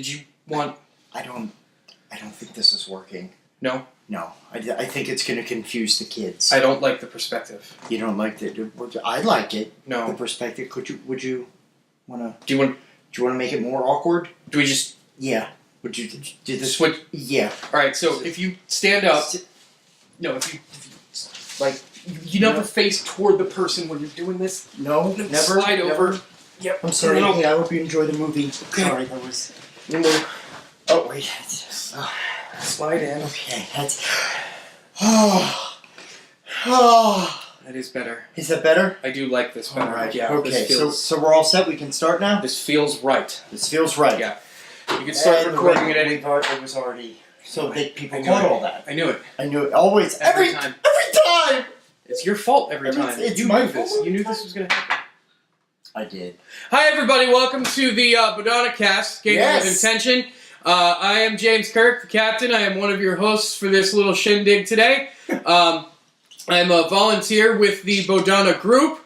Did you want... I don't think this is working. No? No. I think it's going to confuse the kids. I don't like the perspective. You don't like the... I like it. No. The perspective. Would you want to... Do you want to make it more awkward? Do we just... Yeah. Would you do this? Switch? Yeah. Alright, so if you stand up... No, if you like... You never face toward the person when you're doing this. No, never. Slide over. Yep. I'm sorry. No. Hey, I hope you enjoy the movie. Okay. Sorry, that was... Oh, wait. Slide in. Okay, that's... Oh. That is better. Is that better? I do like this better. All right. Yeah, Okay, this feels, so we're all set? We can start now? this feels right. This feels right. Yeah. You can start recording at any... It was already... So that people I caught knew it. all that. I knew it. I knew it. Always. Every time. Every time! It's your fault every time. It's you my knew this. fault You knew every this was going to happen. I did. Hi, everybody. Welcome to the Bodhana-Cast, Gaming with Intention. I am James Kirk, the captain. I am one of your hosts for this little shindig today. I'm a volunteer with the Bodhana Group,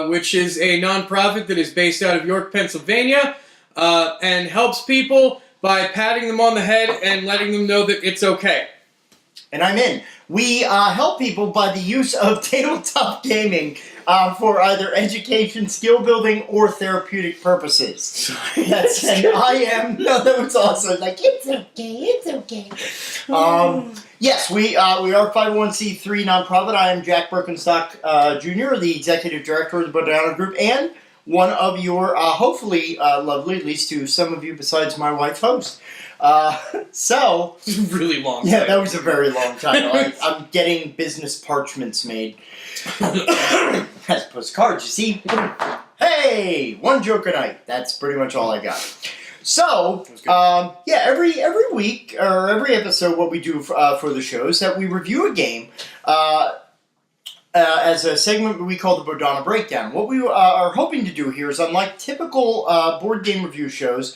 which is a nonprofit that is based out of York, Pennsylvania, and helps people by patting them on the head and letting them know that it's okay. And I'm in. We help people by the use of tabletop gaming for either education, skill building, or therapeutic purposes. That's and I am. No, that was awesome. Like it's okay. Yes, we are a 501c3 nonprofit. I am Jack Berkenstock Jr., the executive director of the Bodhana Group, and one of your hopefully lovely, at least to some of you besides my wife, host. So It was a really long time. Yeah, that was a very long time. I'm getting business parchments made. As postcards, you see. Hey, one joke a night. That's pretty much all I got. So, yeah, every week or every episode, what we do for the show is that we review a game as a segment we call the Bodhana Breakdown. What we are hoping to do here is, unlike typical board game review shows,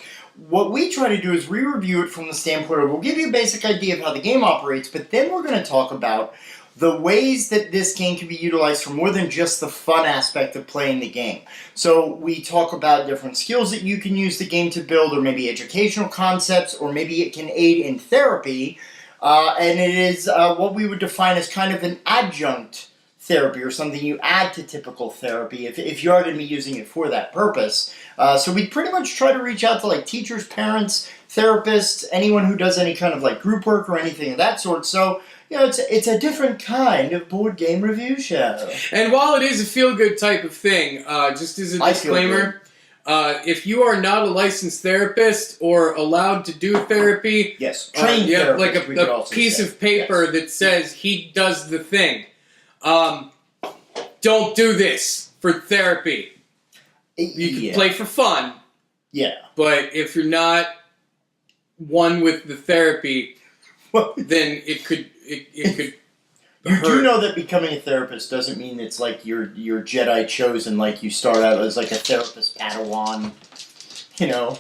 what we try to do is re-review it from the standpoint of, we'll give you a basic idea of how the game operates, but then we're going to talk about the ways that this game can be utilized for more than just the fun aspect of playing the game. So we talk about different skills that you can use the game to build, or maybe educational concepts, or maybe it can aid in therapy, and it is what we would define as kind of an adjunct therapy, or something you add to typical therapy if you are going to be using it for that purpose. So we pretty much try to reach out to like teachers, parents, therapists, anyone who does any kind of like group work or anything of that sort. So, you know, it's a different kind of board game review show. And while it is a feel-good type of thing, just as a disclaimer, if you are not a licensed therapist or allowed to do therapy, yes, trained like a piece of paper that says he does the thing. Don't do this for therapy. You can play for fun. Yeah. But if you're not one with the therapy, then it could hurt. You do know that becoming a therapist doesn't mean it's like you're Jedi chosen, like you start out as like a therapist Padawan. You know.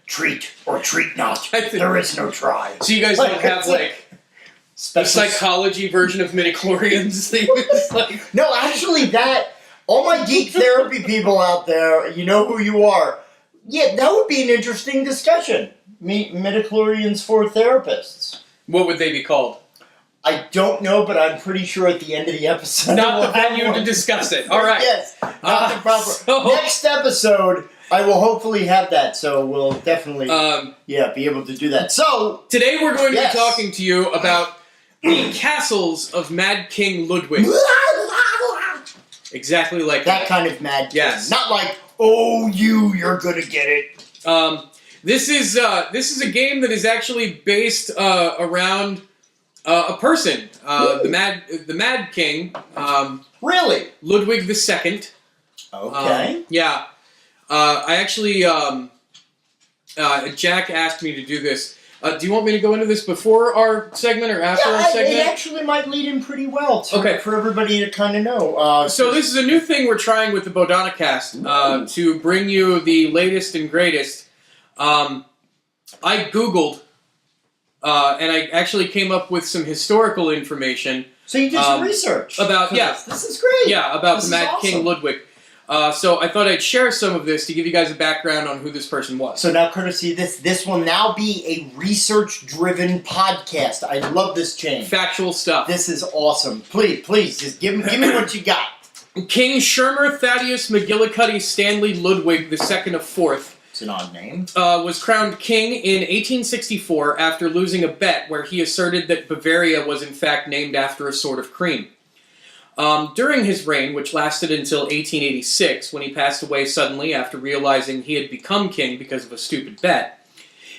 Treat or treat not. There is no try. So you guys don't have like a psychology version of midichlorians? No, actually all my geek therapy people out there, you know who you are. Yeah, that would be an interesting discussion. Midichlorians for therapists. What would they be called? I don't know, but I'm pretty sure at the end of the episode... Not the venue to discuss it. All right. Yes, not the proper... Next episode, I will hopefully have that, so we'll definitely be able to do that. So... Today we're going to be talking to you about the castles of Mad King Ludwig. Exactly like that kind of Mad King. Yes. Not like, oh, you're gonna get it. This is a game that is actually based around a person, the Mad King. Really? Ludwig II. Okay. Yeah. I actually Jack asked me to do this. Do you want me to go into this before our segment or after our segment? It actually might lead in pretty well for everybody to kind of know. So this is a new thing we're trying with the Bodhana-Cast to bring you the latest and greatest. I Googled, and I actually came up with some historical information. So you did some research about this is great. Yeah, about the Mad King Ludwig. So I thought I'd share some of this to give you guys a background on who this person was. So now, courtesy of this will now be a research-driven podcast. I love this change. Factual stuff. This is awesome. Please, just give me what you got. King Shermer Thaddeus McGillicuddy Stanley Ludwig II of Forth. It's an odd name. Was crowned king in 1864 after losing a bet where he asserted that Bavaria was in fact named after a sort of cream. During his reign, which lasted until 1886, when he passed away suddenly after realizing he had become king because of a stupid bet,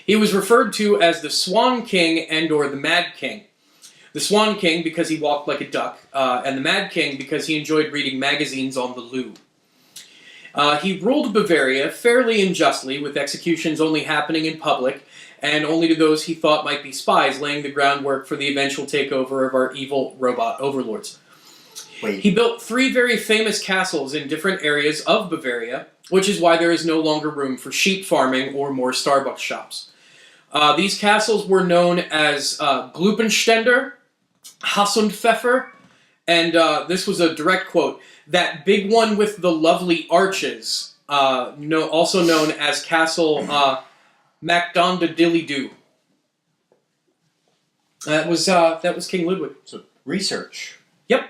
he was referred to as the Swan King and/or the Mad King. The Swan King because he walked like a duck, and the Mad King because he enjoyed reading magazines on the loo. He ruled Bavaria fairly unjustly, with executions only happening in public, and only to those he thought might be spies, laying the groundwork for the eventual takeover of our evil robot overlords. Wait. He built 3 very famous castles in different areas of Bavaria, which is why there is no longer room for sheep farming or more Starbucks shops. These castles were known as Glupenstender, Hassundpfeffer, and this was a direct quote, that big one with the lovely arches, also known as Castle Macdonaldilly-Doo. That was King Ludwig. So, research. Yep.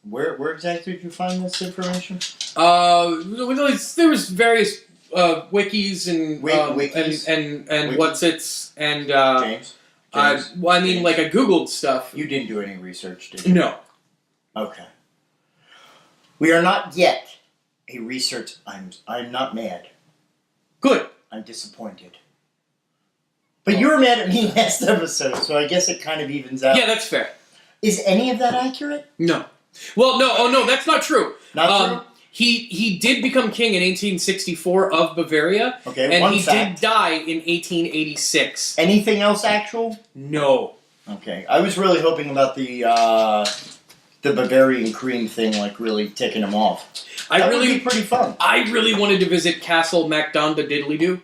Where exactly did you find this information? There was various wikis and Wikis? and Wikis? what's its and James? well, I mean, like I googled stuff. You didn't do any research, did you? No. Okay. We are not yet a research. I'm not mad. Good. I'm disappointed. But you were mad at me last episode, so I guess it kind of evens out. Yeah, that's fair. Is any of that accurate? No. Well, no. Oh, no, that's not true. Not true? He did become king in 1864 of Bavaria. Okay, and one he fact. did die in 1886. Anything else actual? No. Okay. I was really hoping about the Bavarian cream thing, like really ticking him off. That would be pretty fun. I really wanted to visit Castle Macdonaldilly-Doo.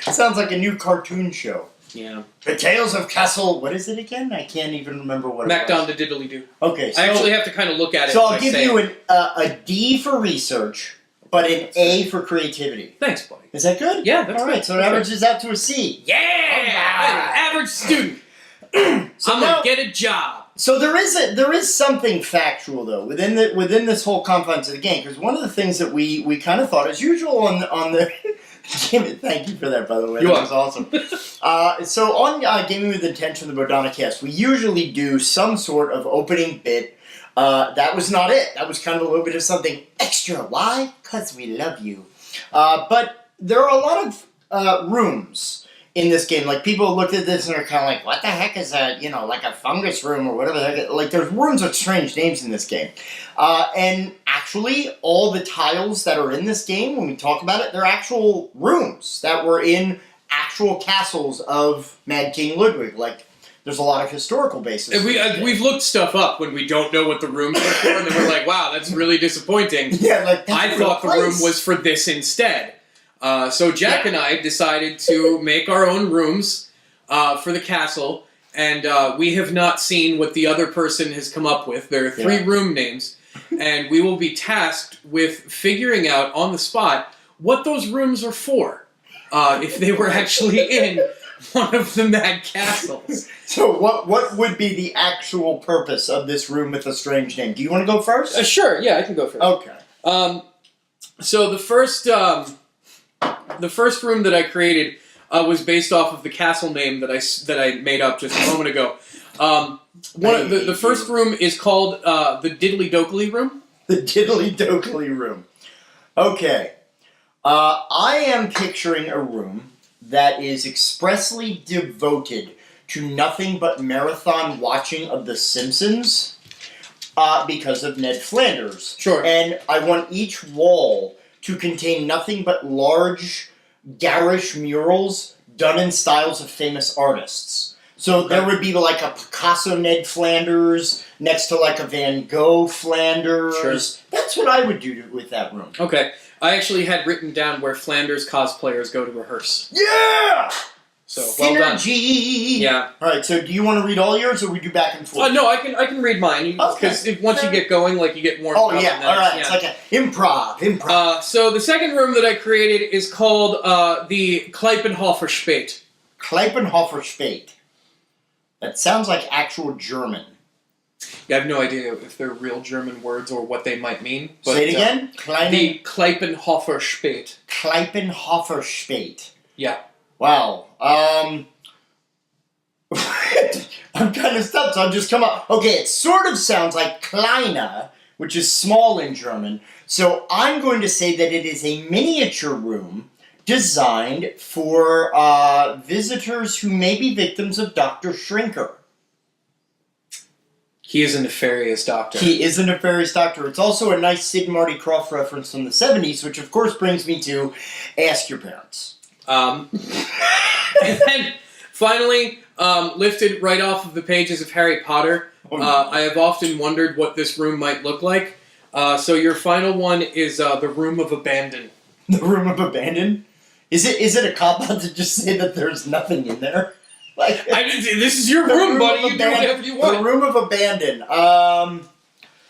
Sounds like a new cartoon show. Yeah. The Tales of Castle... What is it again? I can't even remember what it was. Macdonaldilly-Doo. Okay, so... I actually have to kind of look at it. So I'll give you a D for research, but an A for creativity. Thanks, buddy. Is that good? Yeah, that's all right. good. So it averages out to a C. Yeah! Right. Average student. So I'm now- gonna get a job. So there is something factual though within this whole confines of the game, because one of the things that we kind of thought, as usual, on the thank you for that, by the way. That was awesome. So on Gaming with Intention, the Bodhana-Cast, we usually do some sort of opening bit. That was not it. That was kind of a little bit of something extra. Why? Because we love you. But there are a lot of rooms in this game. Like, people look at this and are kind of like, what the heck is that? You know, like a fungus room or whatever the heck. Like, there's rooms with strange names in this game. And actually, all the tiles that are in this game, when we talk about it, they're actual rooms that were in actual castles of Mad King Ludwig. Like, there's a lot of historical basis. And we've looked stuff up when we don't know what the rooms are for, and then we're like, wow, that's really disappointing. Yeah, like, I thought the room was for this instead. So Jack and I decided to make our own rooms for the castle, and we have not seen what the other person has come up with. There are 3 room names, and we will be tasked with figuring out on the spot what those rooms are for, if they were actually in one of the Mad Castles. So what would be the actual purpose of this room with a strange name? Do you want to go first? Sure, yeah, I can go first. Okay. So the first room that I created was based off of the castle name that I made up just a moment ago. The first room is called the Diddly Dokley Room. The Diddly Dokley Room. Okay. I am picturing a room that is expressly devoted to nothing but marathon watching of The Simpsons because of Ned Flanders. Sure. And I want each wall to contain nothing but large, garish murals done in styles of famous artists. So there would be like a Picasso Ned Flanders next to like a Van Gogh Flanders. Sure. That's what I would do with that room. Okay. I actually had written down where Flanders cosplayers go to rehearse. Yeah! So, well done. Synergy! Yeah. Alright, so do you want to read all yours, or we do back and forth? No, I can read mine. Because once you get going, like, you get more... Oh, yeah, alright. Yeah. It's like an improv. So the second room that I created is called the Kleipenhofer Spät. Kleipenhofer Spät. That sounds like actual German. Yeah, I have no idea if they're real German words or what they might mean. But, say it again? The Kleipenhofer Spät. Kleipenhofer Spät. Yeah. Wow. I'm kind of stumped, so I'll just come up. Okay, it sort of sounds like kleine, which is small in German. So I'm going to say that it is a miniature room designed for visitors who may be victims of Dr. Shrinker. He is a nefarious doctor. He is a nefarious doctor. It's also a nice Sid and Marty Krofft reference from the 70s, which of course brings me to Ask Your Parents. And then, finally, lifted right off of the pages of Harry Potter, I have often wondered what this room might look like. So your final one is the Room of Abandon. The Room of Abandon? Is it a cop-out to just say that there's nothing in there? Like, this is your room, buddy. You do whatever you want. The Room of Abandon.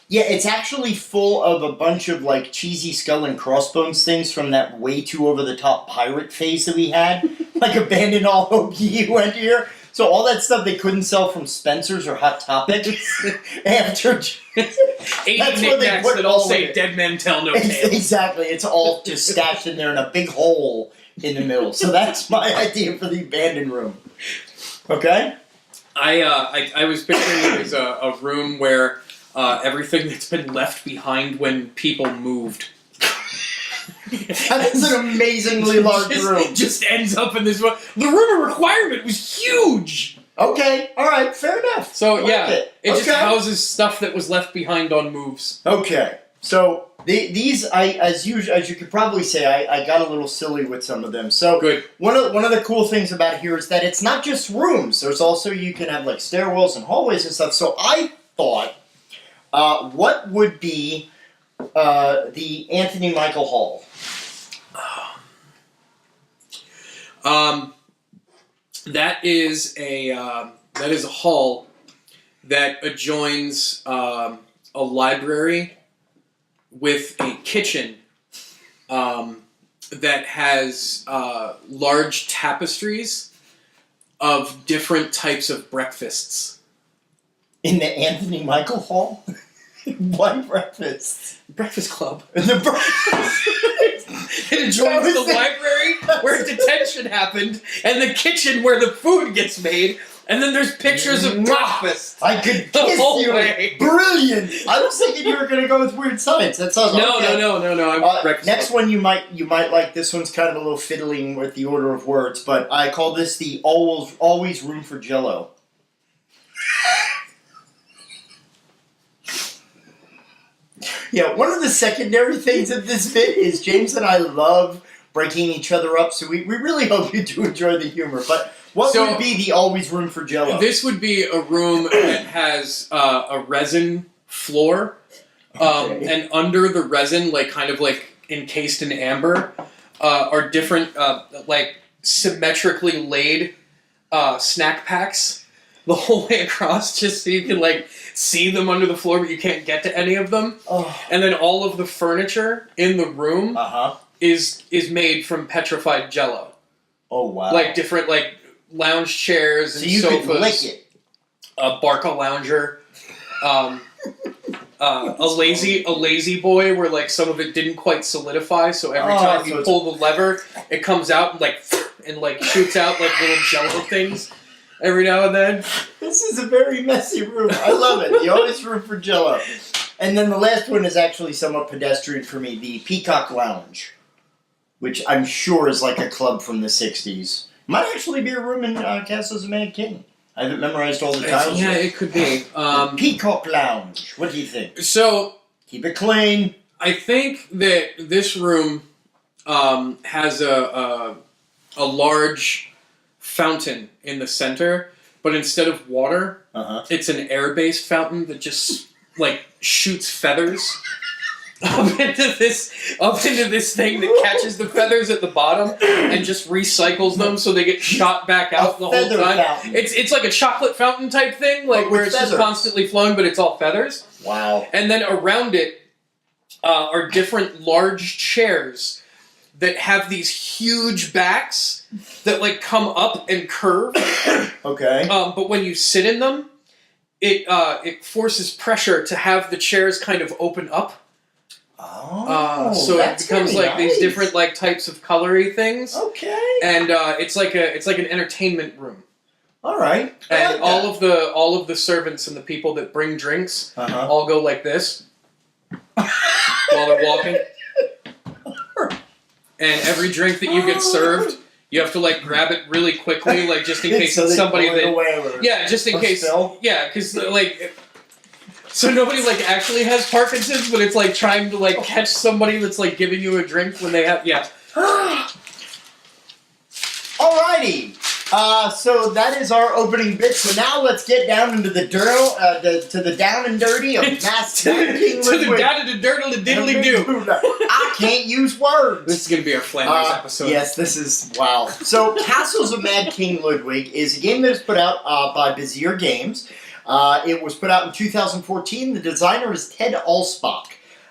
Yeah, it's actually full of a bunch of, like, cheesy skull and crossbones things from that way too over-the-top pirate phase that we had. Like, abandon all hope ye went here. So all that stuff they couldn't sell from Spencer's or Hot Topic after... 80 knickknacks that all say dead men tell no tales. Exactly. It's all just stashed in there in a big hole in the middle. So that's my idea for the abandoned room. Okay? I was picturing it as a room where... everything that's been left behind when people moved. That is an amazingly large room. Just ends up in this room. The room of requirement was huge! Okay, alright, fair enough. So, it just houses stuff that was left behind on moves. Okay, so these, as you could probably say, I got a little silly with some of them. So, good. One of the cool things about here is that it's not just rooms. There's also, you can have like stairwells and hallways and stuff. So I thought... what would be the Anthony Michael Hall? That is a hall that adjoins a library with a kitchen that has large tapestries of different types of breakfasts. In the Anthony Michael Hall? Why breakfast? Breakfast Club. The breakfast. It adjoins the library where detention happened, and the kitchen where the food gets made, and then there's pictures of breakfast. I could kiss you. Way. Brilliant. I was thinking you were going to go with weird science. That sounds no. Next one you might like. This one's kind of a little fiddling with the order of words, but I call this the always room for Jell-O. Yeah, one of the secondary things of this bit is James and I love breaking each other up, so we really hope you do enjoy the humor. But what would be the always room for Jell-O? This would be a room that has a resin floor, and under the resin, like kind of like encased in amber, are different like symmetrically laid snack packs the whole way across, just so you can like see them under the floor, but you can't get to any of them. Oh. And then all of the furniture in the room is made from petrified Jell-O. Oh wow! Like different like lounge chairs and sofas. So you could lick it. A Barca lounger. A lazy boy where like some of it didn't quite solidify, so every time you pull the lever, it comes out and like shoots out like little Jell-O things. Every now and then. This is a very messy room. I love it. The always room for Jell-O. And then the last one is actually somewhat pedestrian for me. The Peacock Lounge. Which I'm sure is like a club from the 60s. Might actually be a room in Castles of Mad King. I haven't memorized all the titles. Yeah, it could be. Peacock Lounge. What do you think? So... keep it clean. I think that this room has a large... fountain in the center, but instead of water, it's an air-based fountain that just like shoots feathers up into this thing that catches the feathers at the bottom and just recycles them so they get shot back out the whole time. Fountain. It's like a chocolate fountain type thing, like where it's feathers. just constantly flowing, but it's all feathers. Wow. And then around it are different large chairs that have these huge backs that like come up and curve. Okay. But when you sit in them, it forces pressure to have the chairs kind of open up. Oh, so it becomes really like these different like types of colory things. Okay. And it's like an entertainment room. All right. And all of the servants and the people that bring drinks all go like this while they're walking. And every drink that you get served, you have to like grab it really quickly, like just in case so it's somebody that just in case spill? because like. So nobody like actually has Parkinson's, but it's like trying to like catch somebody that's like giving you a drink when they have Alrighty. So that is our opening bit. So now let's get down into the to the down and dirty of Mad King to the Ludwig. down and the dirt the diddly do. I can't use words. This is gonna be our Flanders episode. Yes, this is wow. So Castles of Mad King Ludwig is a game that is put out by Bezier Games. It was put out in 2014. The designer is Ted Alspach.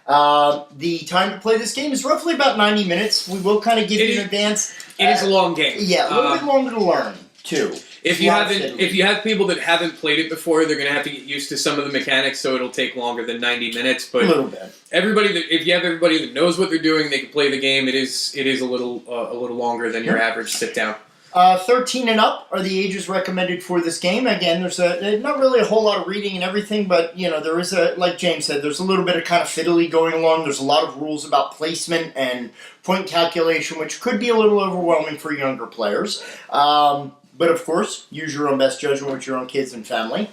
The time to play this game is roughly about 90 minutes. We will kind of give you an advance. It is a long game. Yeah, a little bit longer to learn, too. If you have people that haven't played it before, they're going to have to get used to some of the mechanics, so it'll take longer than 90 minutes. But a little bit. If you have everybody that knows what they're doing, they can play the game. It is a little longer than your average sit down. 13 and up are the ages recommended for this game. Again, there's not really a whole lot of reading and everything, but there is like James said, there's a little bit of kind of fiddly going along. There's a lot of rules about placement and point calculation, which could be a little overwhelming for younger players. But of course, use your own best judgment with your own kids and family.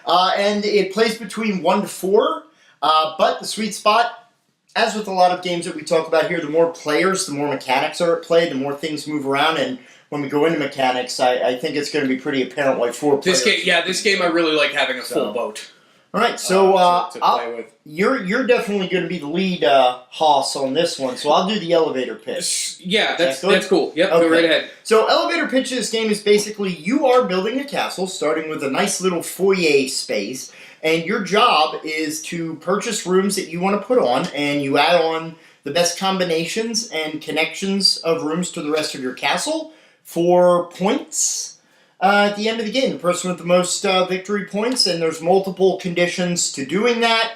And it plays between 1 to 4, but the sweet spot, as with a lot of games that we talk about here, the more players, the more mechanics are at play, the more things move around, and when we go into mechanics, I think it's going to be pretty apparent why 4 players. This game I really like having a full boat. All right, so to play with. You're definitely going to be the lead hoss on this one, so I'll do the elevator pitch. Yeah, that's cool. Yep, okay. Go right ahead. So elevator pitch of this game is basically you are building a castle, starting with a nice little foyer space, and your job is to purchase rooms that you want to put on, and you add on the best combinations and connections of rooms to the rest of your castle for points at the end of the game. The person with the most victory points, and there's multiple conditions to doing that,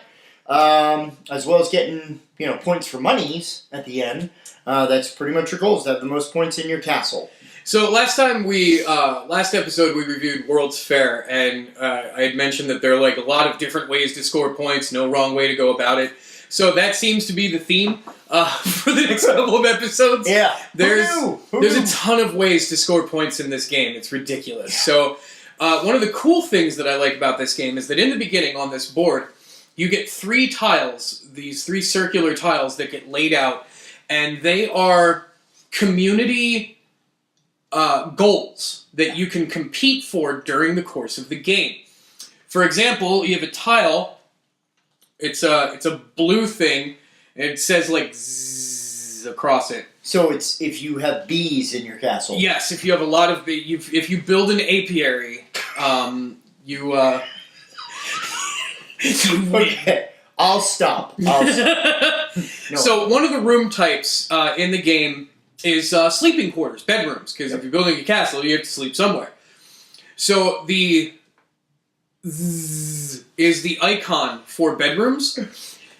as well as getting points for monies at the end. That's pretty much your goal, is to have the most points in your castle. So last episode we reviewed World's Fair, and I had mentioned that there are like a lot of different ways to score points, no wrong way to go about it. So that seems to be the theme for the next couple of episodes. Yeah. There's a ton of ways to score points in this game. It's ridiculous. Yeah. So one of the cool things that I like about this game is that in the beginning on this board, you get 3 tiles, these 3 circular tiles that get laid out, and they are community goals that you can compete for during the course of the game. For example, you have a tile. It's a blue thing, and it says like zzz across it. So it's if you have bees in your castle. Yes, if you have a lot of bees. If you build an apiary, you Okay, I'll stop. No. So one of the room types in the game is sleeping quarters, bedrooms, because if you're building a castle, you have to sleep somewhere. So the zzz is the icon for bedrooms.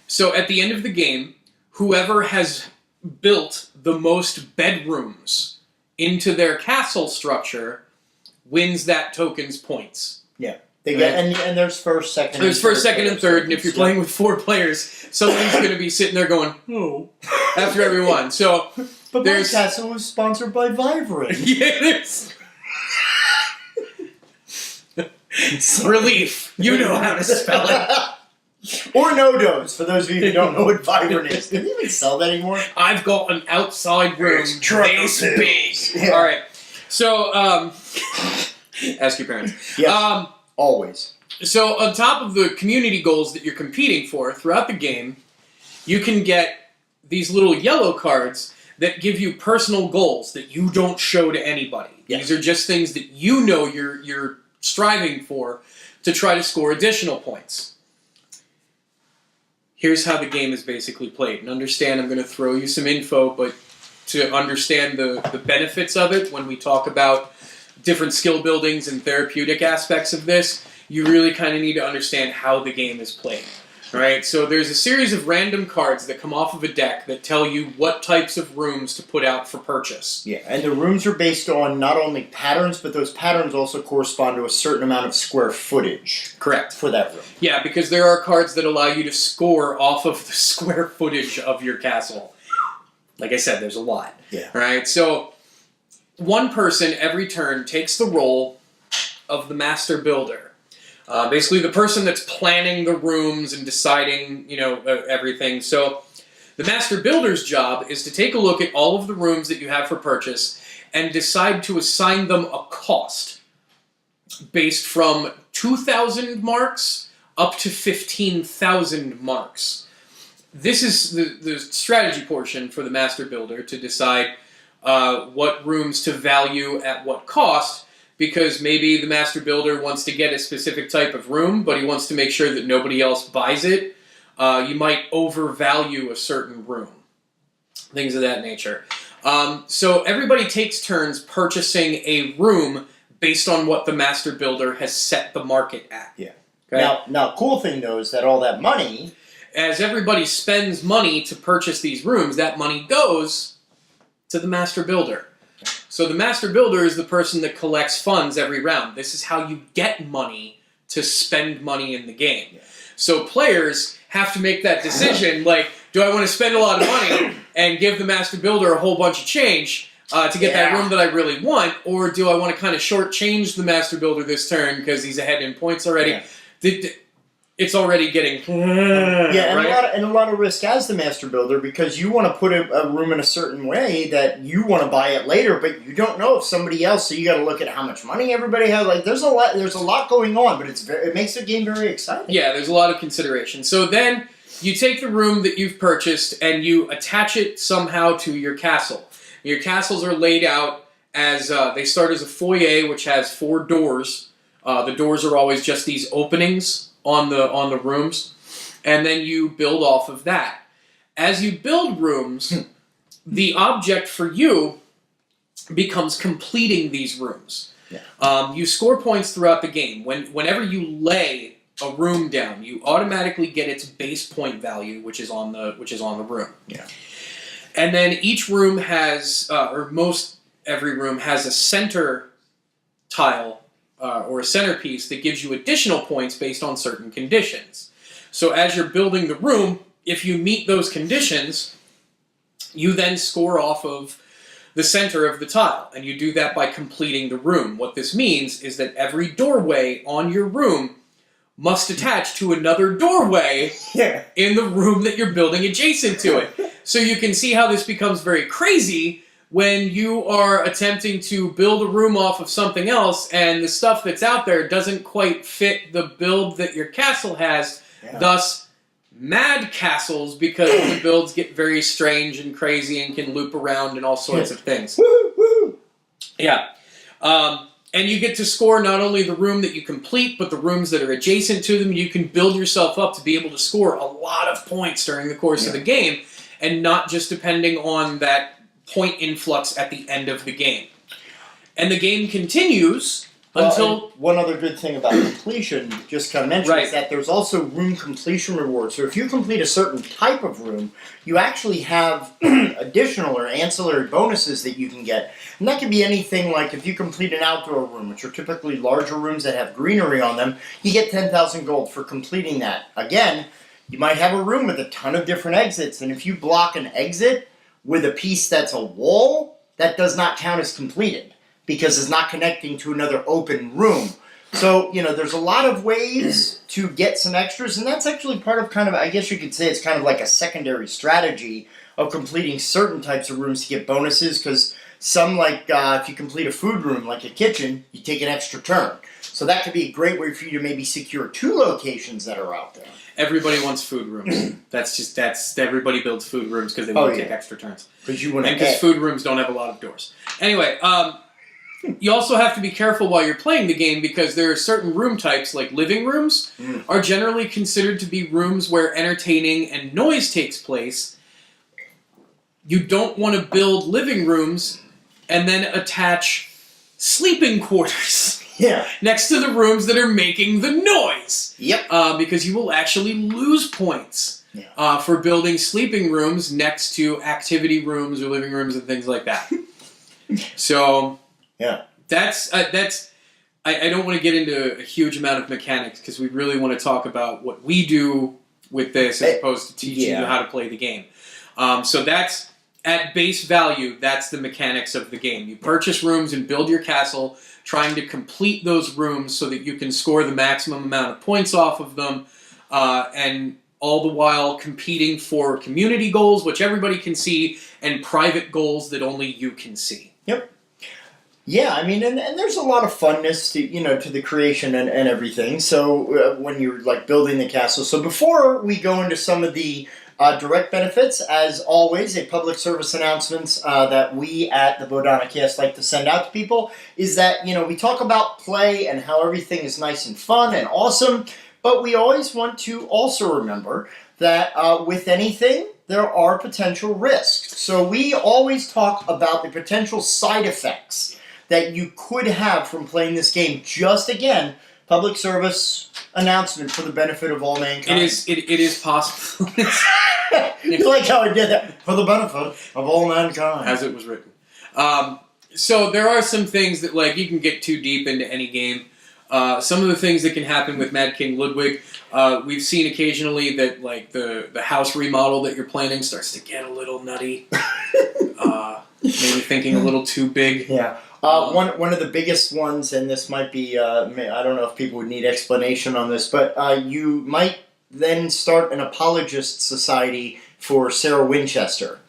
So at the end of the game, whoever has built the most bedrooms into their castle structure wins that token's points. Yeah. They get, and there's first, second, there's first, second, and third, and if you're playing with 4 players, someone's going to be sitting there going, oh, after every one. So but my castle was sponsored by Vibrant. Yeah, there's Relief. You know how to spell it. Or no-dos, for those of you who don't know what Vibrant is. Do they even sell that anymore? I've got an outside room this big. Yeah. All right. So, ask your parents. Yes, always. So, on top of the community goals that you're competing for throughout the game, you can get these little yellow cards that give you personal goals that you don't show to anybody. Yeah. These are just things that you know you're striving for to try to score additional points. Here's how the game is basically played. And understand, I'm going to throw you some info, but to understand the benefits of it, when we talk about different skill buildings and therapeutic aspects of this, you really kind of need to understand how the game is played. Right? So there's a series of random cards that come off of a deck that tell you what types of rooms to put out for purchase. Yeah, and the rooms are based on not only patterns, but those patterns also correspond to a certain amount of square footage. Correct. For that room. Yeah, because there are cards that allow you to score off of the square footage of your castle. Like I said, there's a lot. Yeah. Right? So one person every turn takes the role of the master builder. Basically, the person that's planning the rooms and deciding, everything. So, the master builder's job is to take a look at all of the rooms that you have for purchase and decide to assign them a cost based from 2,000 marks up to 15,000 marks. This is the strategy portion for the master builder to decide what rooms to value at what cost. Because maybe the master builder wants to get a specific type of room, but he wants to make sure that nobody else buys it. You might overvalue a certain room. Things of that nature. So everybody takes turns purchasing a room based on what the master builder has set the market at. Yeah. Okay? Now, cool thing though is that all that money... As everybody spends money to purchase these rooms, that money goes to the master builder. So the master builder is the person that collects funds every round. This is how you get money to spend money in the game. Yeah. So players have to make that decision, like, do I want to spend a lot of money and give the master builder a whole bunch of change to get that room that I really want, or do I want to kind of shortchange the master builder this turn because he's ahead in points already? Yeah. It's already getting... and, right? a lot of risk as the master builder, because you want to put a room in a certain way that you want to buy it later, but you don't know if somebody else, so you got to look at how much money everybody has. Like, there's a lot going on, but it makes the game very exciting. Yeah, there's a lot of consideration. So then you take the room that you've purchased and you attach it somehow to your castle. Your castles are laid out as, they start as a foyer, which has 4 doors. The doors are always just these openings on the rooms, and then you build off of that. As you build rooms, the object for you becomes completing these rooms. Yeah. You score points throughout the game. Whenever you lay a room down, you automatically get its base point value, which is on the room. Yeah. And then each room has, every room has a center tile or a centerpiece that gives you additional points based on certain conditions. So as you're building the room, if you meet those conditions, you then score off of the center of the tile, and you do that by completing the room. What this means is that every doorway on your room must attach to another doorway in the room that you're building adjacent to it. So you can see how this becomes very crazy when you are attempting to build a room off of something else and the stuff that's out there doesn't quite fit the build that your castle has, thus mad castles, because the builds get very strange and crazy and can loop around and all sorts of things. Yeah. And you get to score not only the room that you complete, but the rooms that are adjacent to them. You can build yourself up to be able to score a lot of points during the course of the game, and not just depending on that point influx at the end of the game. And the game continues until... one other good thing about completion, just kind of mention, is that there's also room completion rewards. So if you complete a certain type of room, you actually have additional or ancillary bonuses that you can get. And that can be anything like if you complete an outdoor room, which are typically larger rooms that have greenery on them, you get 10,000 gold for completing that. Again, you might have a room with a ton of different exits, and if you block an exit with a piece that's a wall, that does not count as completed, because it's not connecting to another open room. So, there's a lot of ways to get some extras, and that's actually part of I guess you could say it's kind of like a secondary strategy of completing certain types of rooms to get bonuses, because some, if you complete a food room, like a kitchen, you take an extra turn. So that could be a great way for you to maybe secure 2 locations that are out there. Everybody wants food rooms. that's everybody builds food rooms because they want to take extra turns. Because food rooms don't have a lot of doors. Anyway, you also have to be careful while you're playing the game because there are certain room types, like living rooms, are generally considered to be rooms where entertaining and noise takes place. You don't want to build living rooms and then attach sleeping quarters next to the rooms that are making the noise. Yep. Because you will actually lose points for building sleeping rooms next to activity rooms or living rooms and things like that. So that's I don't want to get into a huge amount of mechanics because we really want to talk about what we do with this as opposed to teaching you how to play the game. So that's at base value, that's the mechanics of the game. You purchase rooms and build your castle, trying to complete those rooms so that you can score the maximum amount of points off of them, and all the while competing for community goals, which everybody can see, and private goals that only you can see. Yep. Yeah, I mean, and there's a lot of funness to the creation and everything. So when you're like building the castle. So before we go into some of the direct benefits, as always, a public service announcements that we at the Bodhana-Cast like to send out to people is that, we talk about play and how everything is nice and fun and awesome, but we always want to also remember that with anything, there are potential risks. So we always talk about the potential side effects that you could have from playing this game. Just again, public service announcement for the benefit of all mankind. It is possible. You like how I did that? For the benefit of all mankind. As it was written. So there are some things that you can get too deep into any game. Some of the things that can happen with Mad King Ludwig, we've seen occasionally that the house remodel that you're planning starts to get a little nutty. Maybe thinking a little too big. Yeah. One of the biggest ones, and this might be, I don't know if people would need explanation on this, but you might then start an apologist society for Sarah Winchester.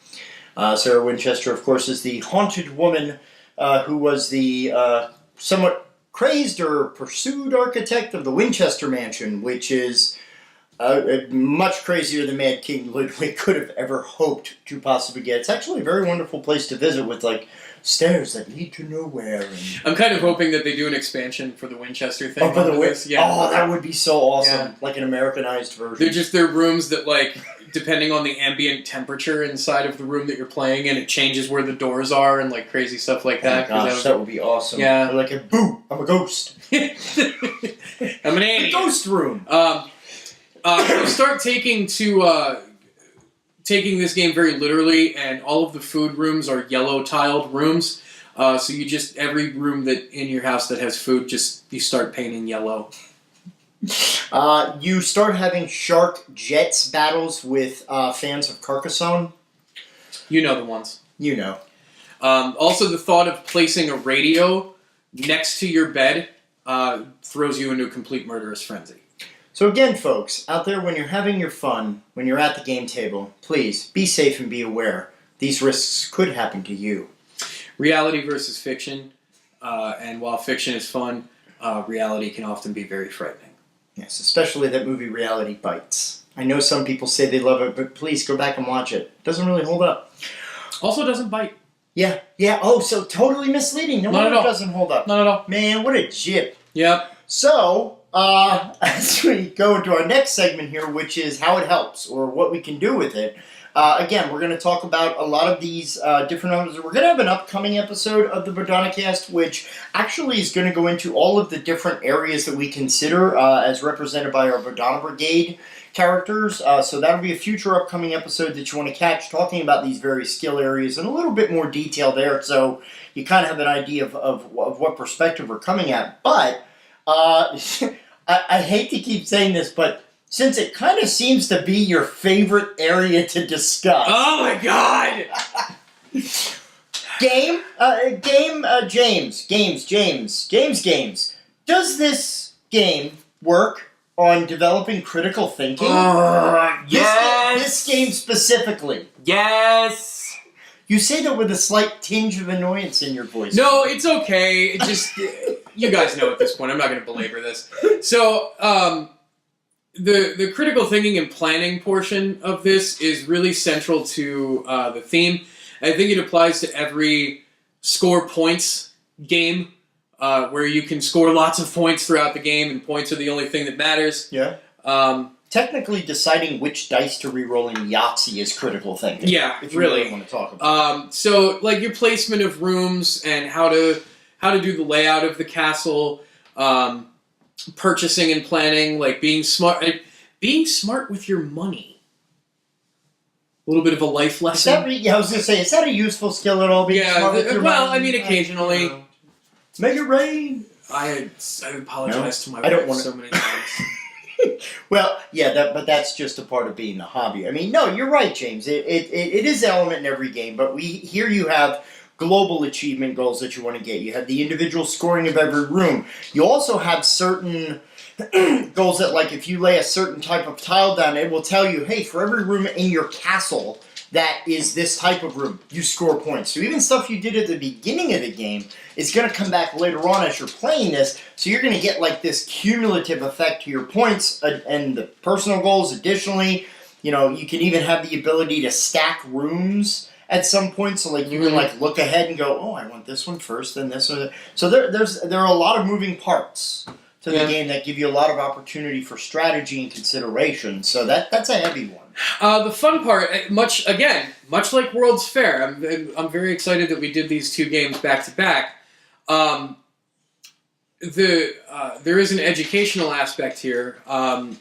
Sarah Winchester, of course, is the haunted woman who was the somewhat crazed or pursued architect of the Winchester Mansion, which is much crazier than Mad King Ludwig could have ever hoped to possibly get. It's actually a very wonderful place to visit with stairs that lead to nowhere. And I'm kind of hoping that they do an expansion for the Winchester thing. For the Oh, that would be so awesome. Like an Americanized version. They're rooms that depending on the ambient temperature inside of the room that you're playing in, it changes where the doors are and crazy stuff like that. Oh gosh, that would be awesome. Yeah. Or boo, I'm a ghost. I'm an alien. A ghost room. You start taking this game very literally, and all of the food rooms are yellow tiled rooms. So every room that in your house that has food, you start painting yellow. You start having Shark Jets battles with fans of Carcassonne. You know the ones. You know. Also, the thought of placing a radio next to your bed throws you into a complete murderous frenzy. So again, folks, out there, when you're having your fun, when you're at the game table, please be safe and be aware. These risks could happen to you. Reality versus fiction, and while fiction is fun, reality can often be very frightening. Yes, especially that movie Reality Bites. I know some people say they love it, but please go back and watch it. It doesn't really hold up. Also doesn't bite. Yeah. Oh, so totally misleading. No wonder it doesn't hold up. Not at all. Man, what a jip. Yep. So, as we go into our next segment here, which is how it helps, or what we can do with it, again, we're going to talk about a lot of these different numbers. We're going to have an upcoming episode of the Bodhana-Cast, which actually is going to go into all of the different areas that we consider as represented by our Bodhana Brigade characters. So that'll be a future upcoming episode that you want to catch, talking about these various skill areas in a little bit more detail there, so you kind of have an idea of what perspective we're coming at. But I hate to keep saying this, but since it kind of seems to be your favorite area to discuss. Oh my god! James. Does this game work on developing critical thinking? Yes! This game specifically. Yes! You say that with a slight tinge of annoyance in your voice. No, it's okay. It just... you guys know at this point. I'm not going to belabor this. So, the critical thinking and planning portion of this is really central to the theme. I think it applies to every score points game, where you can score lots of points throughout the game, and points are the only thing that matters. Yeah. Technically, deciding which dice to reroll in Yahtzee is critical thinking. Yeah, if you really want to talk about it. So, like your placement of rooms and how to do the layout of the castle, purchasing and planning, like being smart with your money. A little bit of a life lesson. I was going to say, is that a useful skill at all? Being smart with your money? I mean, occasionally. Make it rain. I apologize to my wife so many times. Well, yeah, but that's just a part of being a hobby. I mean, no, you're right, James. It is an element in every game, but here you have global achievement goals that you want to get. You have the individual scoring of every room. You also have certain goals that, like, if you lay a certain type of tile down, it will tell you, hey, for every room in your castle that is this type of room, you score points. So even stuff you did at the beginning of the game is going to come back later on as you're playing this, so you're going to get like this cumulative effect to your points and the personal goals. Additionally, you can even have the ability to stack rooms at some point, so like you can like look ahead and go, oh, I want this one first, then this one. So there are a lot of moving parts to the game that give you a lot of opportunity for strategy and consideration. So that's a heavy one. The fun part, much like World's Fair, I'm very excited that we did these two games back to back. There is an educational aspect here. I'm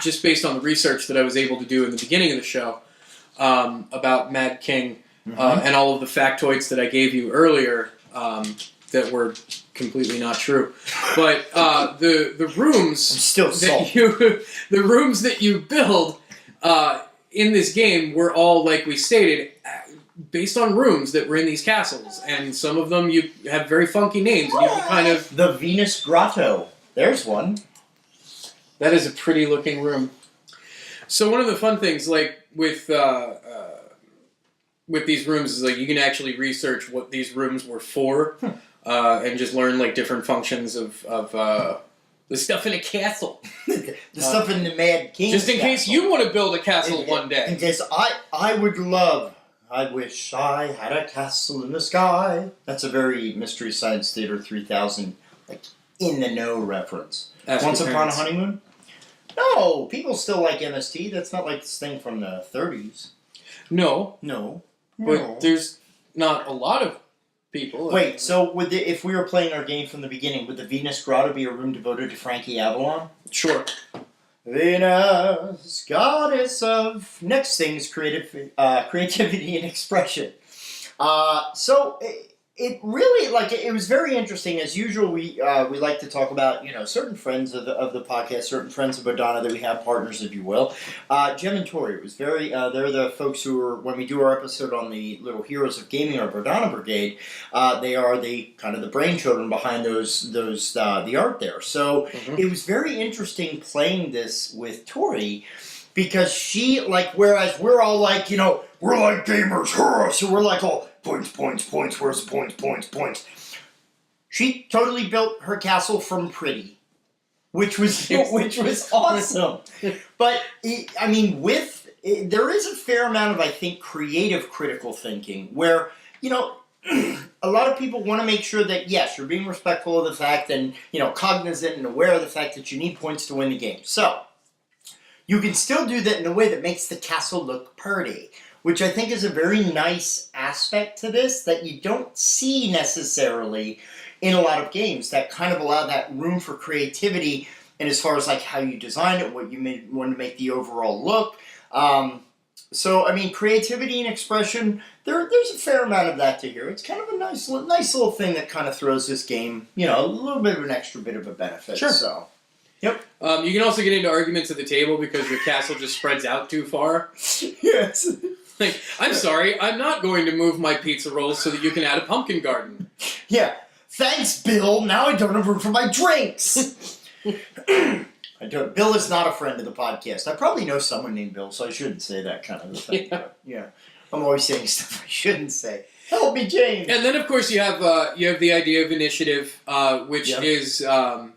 just based on the research that I was able to do in the beginning of the show about Mad King and all of the factoids that I gave you earlier that were completely not true. But the rooms the rooms that you build in this game were all, like we stated, based on rooms that were in these castles, and some of them you have very funky names. And you can kind of the Venus Grotto. There's one. That is a pretty looking room. So one of the fun things, like with these rooms, is like you can actually research what these rooms were for, and just learn like different functions of the stuff in a castle. The stuff in the Mad King. Just in case you want to build a castle one day. In case I wish I had a castle in the sky. That's a very Mystery Science Theater 3000, like, in the know reference. Once Upon a Honeymoon? No, people still like MST. That's not like this thing from the 30s. No. But there's not a lot of people. Wait, so if we were playing our game from the beginning, would the Venus Grotto be a room devoted to Frankie Avalon? Sure. Venus, goddess of next things, creativity and expression. So it really, like, it was very interesting. As usual, we like to talk about, certain friends of the podcast, certain friends of Bodhana that we have, partners, if you will. Jem and Tori, it was very, they're the folks who are, when we do our episode on the Little Heroes of Gaming, our Bodhana Brigade, they are the kind of the brainchildren behind the art there. So it was very interesting playing this with Tori, because she, like, whereas we're all like, we're like gamers, hurrah, so we're like all, points, where's the points? She totally built her castle from pretty, which was awesome. But, there is a fair amount of, I think, creative critical thinking, where, a lot of people want to make sure that, yes, you're being respectful of the fact and, cognizant and aware of the fact that you need points to win the game. So, you can still do that in a way that makes the castle look pretty, which I think is a very nice aspect to this that you don't see necessarily in a lot of games that kind of allow that room for creativity, and as far as like how you design it, what you want to make the overall look. Creativity and expression, there's a fair amount of that to here. It's kind of a nice little thing that kind of throws this game, a little bit of an extra bit of a benefit. Sure. So. Yep. You can also get into arguments at the table because your castle just spreads out too far. Yes. Like, I'm sorry, I'm not going to move my pizza rolls so that you can add a pumpkin garden. Yeah. Thanks, Bill. Now I don't have room for my drinks. Bill is not a friend of the podcast. I probably know someone named Bill, so I shouldn't say that kind of a thing. Yeah. I'm always saying stuff I shouldn't say. Help me, James. And then, of course, you have the idea of initiative, which is kind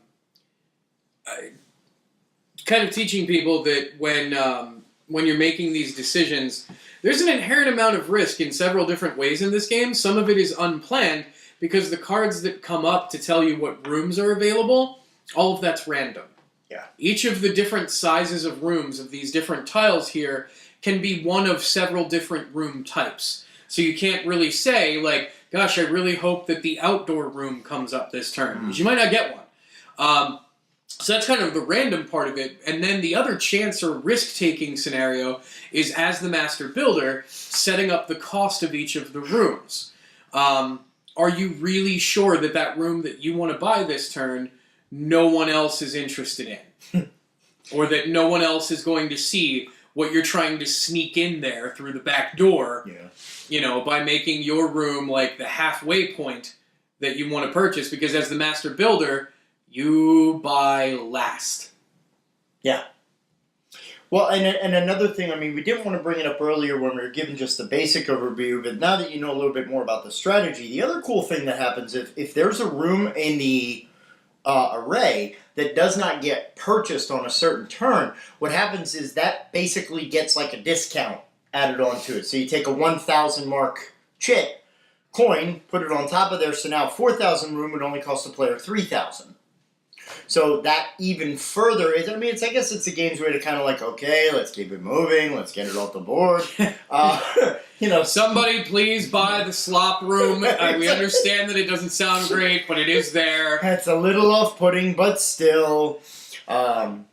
of teaching people that when you're making these decisions, there's an inherent amount of risk in several different ways in this game. Some of it is unplanned because the cards that come up to tell you what rooms are available, all of that's random. Yeah. Each of the different sizes of rooms of these different tiles here can be one of several different room types. So you can't really say, like, gosh, I really hope that the outdoor room comes up this turn, because you might not get one. So that's kind of the random part of it. And then the other chance or risk-taking scenario is, as the master builder, setting up the cost of each of the rooms. Are you really sure that that room that you want to buy this turn, no one else is interested in? Or that no one else is going to see what you're trying to sneak in there through the back door, by making your room like the halfway point that you want to purchase, because as the master builder, you buy last. Yeah. Well, and another thing, I mean, we didn't want to bring it up earlier when we were given just the basic overview, but now that you know a little bit more about the strategy, the other cool thing that happens, if there's a room in the array that does not get purchased on a certain turn, what happens is that basically gets like a discount added onto it. So you take a 1,000 mark chit coin, put it on top of there, so now 4,000 room would only cost the player 3,000. So that even further is, I mean, I guess it's a game's way to kind of like, okay, let's keep it moving, let's get it off the board. Somebody please buy the slop room. We understand that it doesn't sound great, but it is there. It's a little off-putting, but still. So,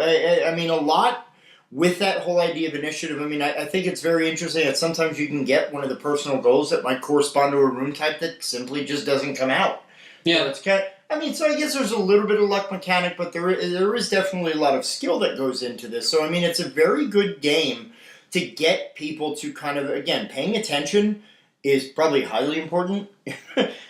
I mean, a lot with that whole idea of initiative. I mean, I think it's very interesting that sometimes you can get one of the personal goals that might correspond to a room type that simply just doesn't come out. Yeah. So it's kind of, so I guess there's a little bit of luck mechanic, but there is definitely a lot of skill that goes into this. So, I mean, it's a very good game to get people to kind of, again, paying attention is probably highly important,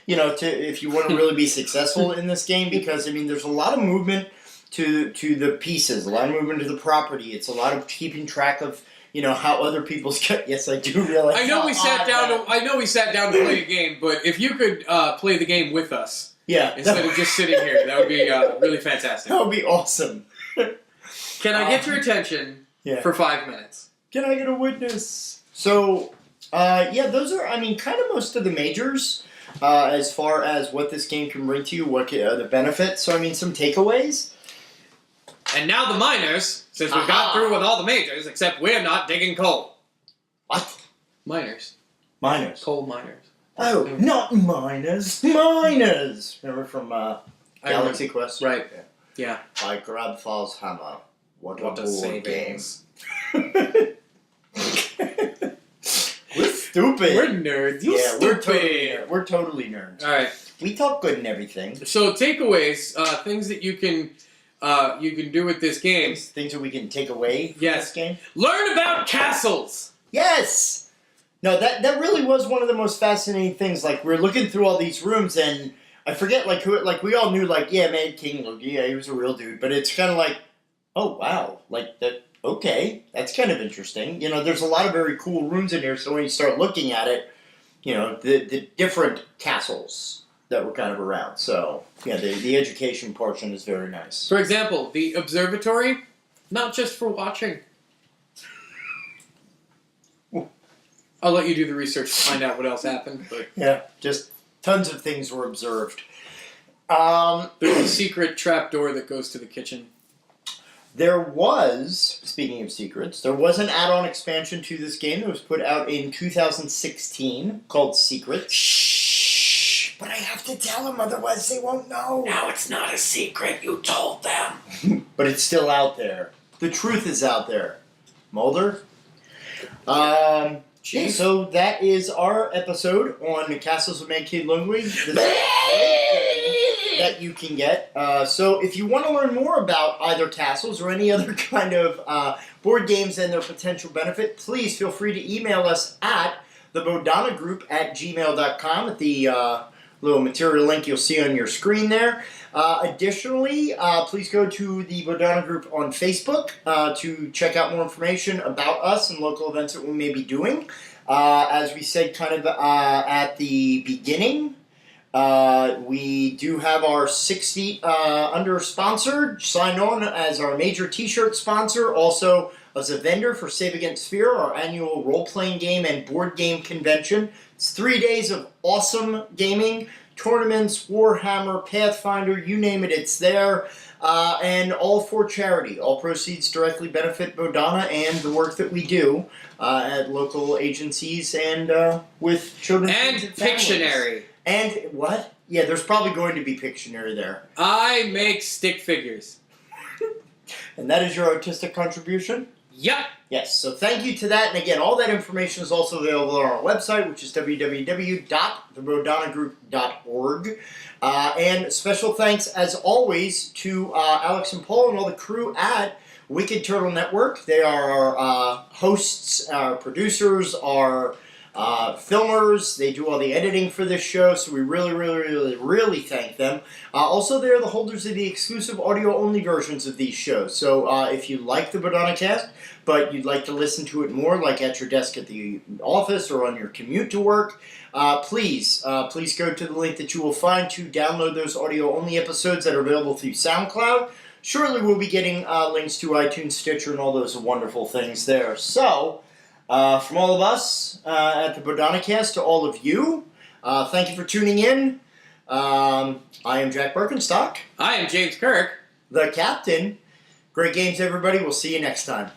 if you want to really be successful in this game, because, I mean, there's a lot of movement to the pieces, a lot of movement to the property. It's a lot of keeping track of, how other people's yes, I do realize. I know we sat down to play a game, but if you could play the game with us, instead of just sitting here, that would be really fantastic. That would be awesome. Can I get your attention for 5 minutes? Can I get a witness? So, those are, kind of most of the majors as far as what this game can bring to you, what the benefits. So, some takeaways. And now the miners, since we've got through with all the majors, except we're not digging coal. What? Miners. Miners. Coal miners. Oh, not miners. Miners! Remember from Galaxy Quest? Right. Yeah. By Grabthar's hammer. What a board game. We're stupid. We're nerds. We're totally nerds. All right. We talk good and everything. So takeaways, things that you can do with this game. Things that we can take away from this game. Learn about castles. Yes. No, that really was one of the most fascinating things. Like, we're looking through all these rooms, and I forget, we all knew, Mad King Ludwig, he was a real dude, but it's kind of like, oh, wow, okay, that's kind of interesting. There's a lot of very cool rooms in here, so when you start looking at it, the different castles that were kind of around. So, the education portion is very nice. For example, the observatory, not just for watching. I'll let you do the research to find out what else happened. But yeah, just tons of things were observed. There's a secret trapdoor that goes to the kitchen. There was, speaking of secrets, there was an add-on expansion to this game that was put out in 2016 called Secrets. Shh! But I have to tell them, otherwise they won't know. Now it's not a secret, you told them. But it's still out there. The truth is out there. Mulder? So that is our episode on the Castles of Mad King Ludwig. That you can get. So if you want to learn more about either castles or any other kind of board games and their potential benefit, please feel free to email us at the Bodhana Group at gmail.com at the little material link you'll see on your screen there. Additionally, please go to the Bodhana Group on Facebook to check out more information about us and local events that we may be doing. As we said kind of at the beginning, we do have our 6 Feet Under sponsor, signed on as our major t-shirt sponsor, also as a vendor for Save Against Fear, our annual role-playing game and board game convention. It's 3 days of awesome gaming, tournaments, Warhammer, Pathfinder, you name it, it's there. And all for charity. All proceeds directly benefit Bodhana and the work that we do at local agencies and with children and Pictionary. And what? Yeah, there's probably going to be Pictionary there. I make stick figures. And that is your artistic contribution? Yep. Yes, so thank you to that. And again, all that information is also available on our website, which is www.thebodhanagroup.org. And special thanks, as always, to Alex and Paul and all the crew at Wicked Turtle Network. They are our hosts, our producers, our filmers. They do all the editing for this show, so we really thank them. Also, they're the holders of the exclusive audio-only versions of these shows. So if you like the Bodhana-Cast, but you'd like to listen to it more, like at your desk at the office or on your commute to work, please go to the link that you will find to download those audio-only episodes that are available through SoundCloud. Shortly, we'll be getting links to iTunes, Stitcher, and all those wonderful things there. So, from all of us at the Bodhana-Cast to all of you, thank you for tuning in. I am Jack Berkenstock. I am James Kirk. The Captain. Great games, everybody. We'll see you next time.